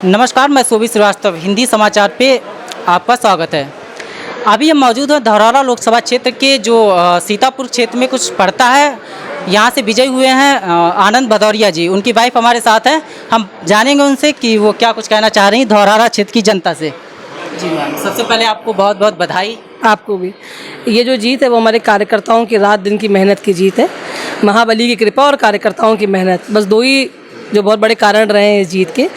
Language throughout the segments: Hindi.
नमस्कार, मैं शोभित श्रीवास्तव, हिंदी समाचार पे आपका स्वागत है। अभी हम मौजूद हैं धौरहरा लोकसभा क्षेत्र के जो सीतापुर क्षेत्र में कुछ पड़ता है। यहाँ से विजयी हुए हैं आनंद भदौरिया जी। उनकी वाइफ हमारे साथ हैं, हम जानेंगे उनसे कि वो क्या कुछ कहना चाह रही हैं धौरहरा क्षेत्र की जनता से। जी मैम, सबसे पहले आपको बहुत बहुत बधाई। आपको भी। ये जो जीत है वो हमारे कार्यकर्ताओं की रात दिन की मेहनत की जीत है, महाबली की कृपा और कार्यकर्ताओं की मेहनत, बस दो ही जो बहुत बड़े कारण रहे हैं इस जीत के।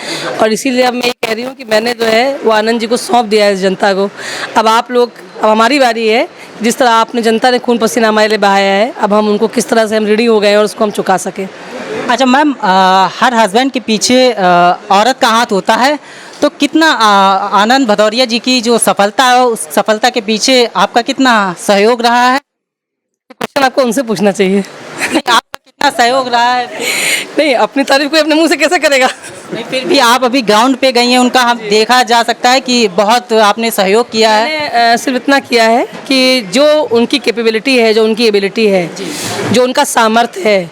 और इसीलिए अब मैं ये कह रही हूँ कि मैंने जो है वो आनंद जी को सौंप दिया है इस जनता को। अब आप लोग, अब हमारी बारी है। जिस तरह आपने जनता ने खून पसीना हमारे लिए बहाया है, अब हम उनको किस तरह से हम रेडी हो गए हैं और उसको हम चुका सकें। अच्छा मैम, हर हस्बैंड के पीछे औरत का हाथ होता है, तो कितना आनंद भदौरिया जी की जो सफलता है उस सफलता के पीछे आपका कितना सहयोग रहा है? क्वेश्चन आपको उनसे पूछना चाहिए। आपका कितना सहयोग रहा है? नहीं, अपनी तारीफ कोई अपने मुंह से कैसे करेगा। नहीं, फिर भी आप अभी ग्राउंड पे गई हैं, उनका हम देखा जा सकता है कि बहुत आपने सहयोग किया है। मैंने सिर्फ इतना किया है कि जो उनकी कैपेबिलिटी है, जो उनकी एबिलिटी है, जो उनका सामर्थ्य है,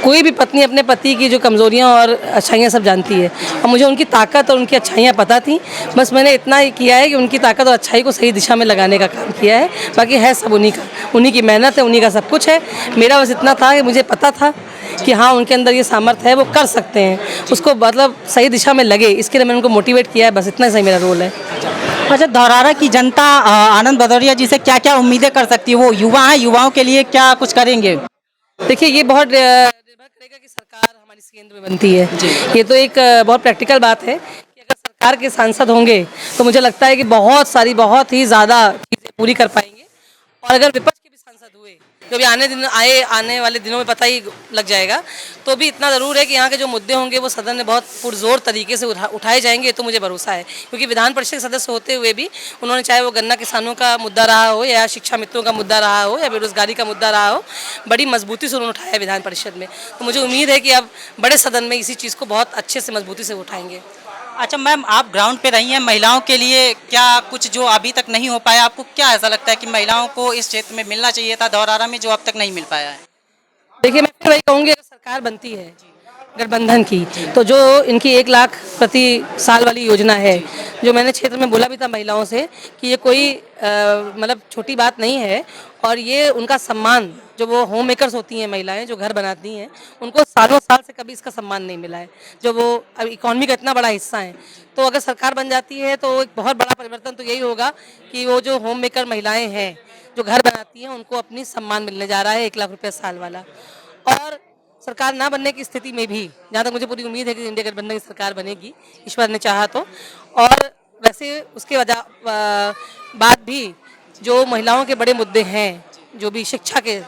कोई भी पत्नी अपने पति की जो कमज़ोरियाँ और अच्छाइयाँ सब जानती है, और मुझे उनकी ताकत और उनकी अच्छाइयाँ पता थी। बस मैंने इतना ही किया है कि उनकी ताकत और अच्छाई को सही दिशा में लगाने का काम किया है। बाकी है सब उन्हीं का, उन्हीं की मेहनत है, उन्हीं का सब कुछ है। मेरा बस इतना था कि मुझे पता था कि हाँ, उनके अंदर ये सामर्थ्य है, वो कर सकते हैं, उसको मतलब सही दिशा में लगे, इसके लिए मैंने उनको मोटिवेट किया है। बस इतना सही मेरा रोल है। अच्छा, धौरहरा की जनता आनंद भदौरिया जी से क्या क्या उम्मीदें कर सकती है? वो युवा हैं, युवाओं के लिए क्या कुछ करेंगे? देखिए, ये बहुत निर्भर करेगा कि सरकार हमारी केंद्र में बनती है। ये तो एक बहुत प्रैक्टिकल बात है कि अगर सरकार के सांसद होंगे तो मुझे लगता है कि बहुत ही ज़्यादा चीज़ें पूरी कर पाएंगे। और अगर विपक्ष के भी सांसद हुए, जो भी आने वाले दिनों में पता ही लग जाएगा, तो भी इतना ज़रूर है कि यहाँ के जो मुद्दे होंगे वो सदन में बहुत पुरजोर तरीके से उठाए जाएंगे। तो मुझे भरोसा है, क्योंकि विधान परिषद सदस्य होते हुए भी उन्होंने, चाहे वो गन्ना किसानों का मुद्दा रहा हो या शिक्षा मित्रों का मुद्दा रहा हो या बेरोजगारी का मुद्दा रहा हो, बड़ी मजबूती से उन्होंने उठाया विधान परिषद में। तो मुझे उम्मीद है कि अब बड़े सदन में इसी चीज़ को बहुत अच्छे से मजबूती से उठाएंगे। अच्छा मैम, आप ग्राउंड पे रही हैं, महिलाओं के लिए क्या कुछ जो अभी तक नहीं हो पाया, आपको क्या ऐसा लगता है कि महिलाओं को इस क्षेत्र में मिलना चाहिए था धौरहरा में, जो अब तक नहीं मिल पाया है? देखिए, मैं फिर वही कहूँगी, अगर सरकार बनती है गठबंधन की, तो जो इनकी 1 लाख प्रति साल वाली योजना है, जो मैंने क्षेत्र में बोला भी था महिलाओं से कि ये कोई मतलब छोटी बात नहीं है। और ये उनका सम्मान, जो वो होम मेकर्स होती हैं महिलाएं, जो घर बनाती हैं, उनको सालों साल से कभी इसका सम्मान नहीं मिला है, जो वो अब इकॉनमी का इतना बड़ा हिस्सा है। तो अगर सरकार बन जाती है तो एक बहुत बड़ा परिवर्तन तो यही होगा कि वो जो होम मेकर महिलाएँ हैं, जो घर बनाती हैं, उनको अपनी सम्मान मिलने जा रहा है 1 लाख रुपये साल वाला। और सरकार ना बनने की स्थिति में भी, जहाँ तक मुझे पूरी उम्मीद है कि इंडिया गठबंधन की सरकार बनेगी, ईश्वर ने चाहा तो। और वैसे उसके बाद भी जो महिलाओं के बड़े मुद्दे हैं, जो भी शिक्षा के,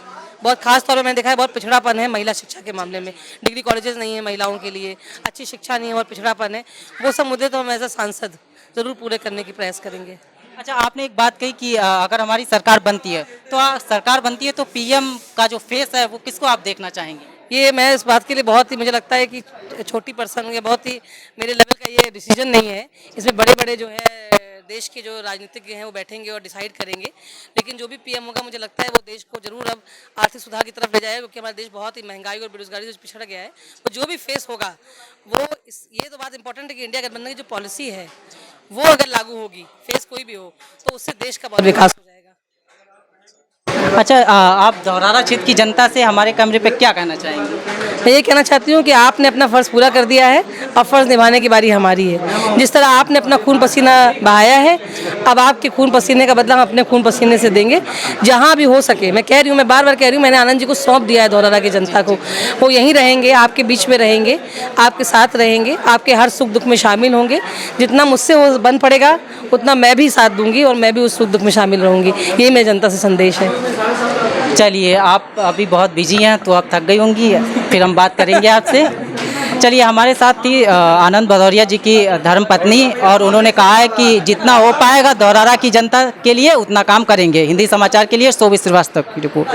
बहुत खास तौर पर मैंने देखा है बहुत पिछड़ापन है महिला शिक्षा के मामले में। डिग्री कॉलेजेस नहीं है महिलाओं के लिए, अच्छी शिक्षा नहीं है और पिछड़ापन है। वो सब मुद्दे तो हम एज अ सांसद ज़रूर पूरे करने की प्रयास करेंगे। अच्छा, आपने एक बात कही कि अगर हमारी सरकार बनती है तो सरकार बनती है तो पीएम का जो फेस है वो किसको आप देखना चाहेंगे? ये मैं इस बात के लिए बहुत ही, मुझे लगता है कि छोटी पर्सन है, बहुत ही मेरे लेवल का ये डिसीजन नहीं है। इसमें बड़े बड़े जो है देश के जो राजनीतिज्ञ हैं वो बैठेंगे और डिसाइड करेंगे। लेकिन जो भी पीएम होगा, मुझे लगता है वो देश को जरूर अब आर्थिक सुधार की तरफ ले जाएगा, क्योंकि हमारा देश बहुत ही महंगाई और बेरोजगारी से पिछड़ गया है। तो जो भी फेस होगा वो ये तो बात इंपॉर्टेंट है कि इंडिया गठबंधन की जो पॉलिसी है वो अगर लागू होगी, फेस कोई भी हो, तो उससे देश का बहुत विकास हो जाएगा। अच्छा, आप धौरहरा क्षेत्र की जनता से हमारे कैमरे पे क्या कहना चाहेंगे? मैं ये कहना चाहती हूँ कि आपने अपना फ़र्ज़ पूरा कर दिया है, अब फ़र्ज़ निभाने की बारी हमारी है। जिस तरह आपने अपना खून पसीना बहाया है, अब आपके खून पसीने का बदला हम अपने खून पसीने से देंगे। जहाँ भी हो सके, मैं कह रही हूँ, मैं बार बार कह रही हूँ, मैंने आनंद जी को सौंप दिया है धौरहरा की जनता को। वो यहीं रहेंगे, आपके बीच में रहेंगे, आपके साथ रहेंगे, आपके हर सुख दुख में शामिल होंगे। जितना मुझसे वो बन पड़ेगा उतना मैं भी साथ दूंगी और मैं भी उस सुख दुख में शामिल रहूँगी। यही मेरे जनता से संदेश है। चलिए, आप अभी बहुत बिजी हैं तो आप थक गई होंगी, फिर हम बात करेंगे आपसे। चलिए, हमारे साथ थी आनंद भदौरिया जी की धर्मपत्नी, और उन्होंने कहा है कि जितना हो पाएगा धौरहरा की जनता के लिए उतना काम करेंगे। हिंदी समाचार के लिए शोभित श्रीवास्तव की रिपोर्ट।